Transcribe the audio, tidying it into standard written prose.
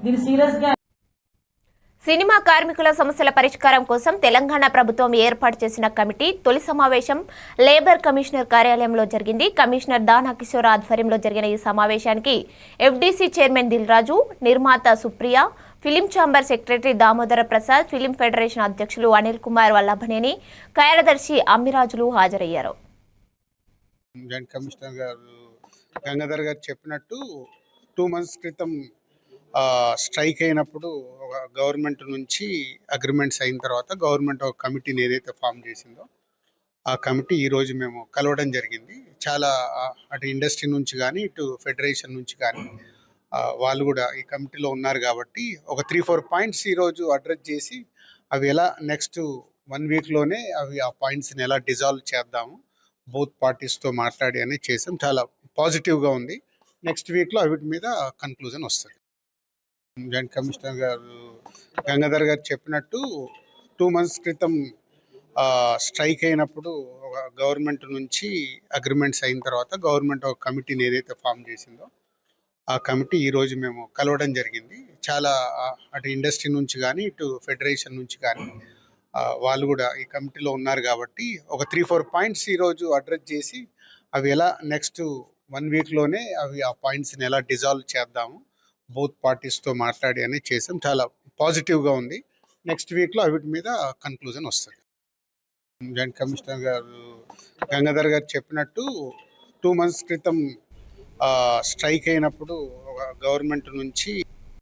దీన్ని సీరియస్గా సినిమా కార్మికుల సమస్యల పరిష్కారం కోసం తెలంగాణ ప్రభుత్వం ఏర్పాటు చేసిన కమిటీ తొలి సమావేశం లేబర్ కమిషనర్ కార్యాలయంలో జరిగింది. కమిషనర్ దానా కిషోర్ ఆధ్వర్యంలో జరిగిన ఈ సమావేశానికి ఎఫ్డీసీ చైర్మన్ దిల్రాజు, నిర్మాత Supriya, film chamber secretary Damodara Prasad, film federation అధ్యక్షులు అనిల్ కుమార్ వల్లభనేని, కార్యదర్శి అమ్మిరాజులు హాజరయ్యారు. జాయింట్ కమిషనర్ గారు గంగాధర్ గారు చెప్పినట్టు 2 months క్రితం స్ట్రైక్ అయినప్పుడు గవర్నమెంట్ నుంచి అగ్రిమెంట్స్ అయిన తర్వాత గవర్నమెంట్ ఒక కమిటీని ఏదైతే ఫామ్ చేసిందో ఆ కమిటీ ఈరోజు మేము కలవడం జరిగింది. చాలా అటు ఇండస్ట్రీ నుంచి కానీ ఇటు ఫెడరేషన్ నుంచి కానీ వాళ్ళు కూడా ఈ కమిటీలో ఉన్నారు కాబట్టి ఒక 3-4 పాయింట్స్ ఈరోజు అడ్రస్ చేసి అవి ఎలా నెక్స్ట్ 1 weekలోనే ఆ పాయింట్స్ని ఎలా డిజాల్వ్ చేద్దాము బోత్ పార్టీస్తో మాట్లాడి అనేది చేసాం. చాలా పాజిటివ్గా ఉంది. నెక్స్ట్ వీక్లో వీటి మీద కన్క్లూజన్ వస్తుంది. జాయింట్ కమిషనర్ గారు గంగాధర్ గారు చెప్పినట్టు 2 months క్రితం స్ట్రైక్ అయినప్పుడు గవర్నమెంట్ నుంచి అగ్రిమెంట్స్ అయిన తర్వాత గవర్నమెంట్ ఒక కమిటీని ఏదైతే ఫామ్ చేసిందో ఆ కమిటీ ఈరోజు మేము కలవడం జరిగింది. చాలా అటు ఇండస్ట్రీ నుంచి కానీ ఇటు ఫెడరేషన్ నుంచి కానీ వాళ్ళు కూడా ఈ కమిటీలో ఉన్నారు కాబట్టి ఒక 3-4 పాయింట్స్ ఈరోజు అడ్రస్ చేసి అవి ఎలా నెక్స్ట్ 1 weekలోనే ఆ పాయింట్స్ని ఎలా డిజాల్వ్ చేద్దాము బోత్ పార్టీస్తో మాట్లాడి అనేది చేసాం. చాలా పాజిటివ్గా ఉంది. నెక్స్ట్ వీక్లో వీటి మీద కన్క్లూజన్ వస్తుంది. జాయింట్ కమిషనర్ గారు గంగాధర్ గారు చెప్పినట్టు 2 months క్రితం స్ట్రైక్ అయినప్పుడు గవర్నమెంట్ నుంచి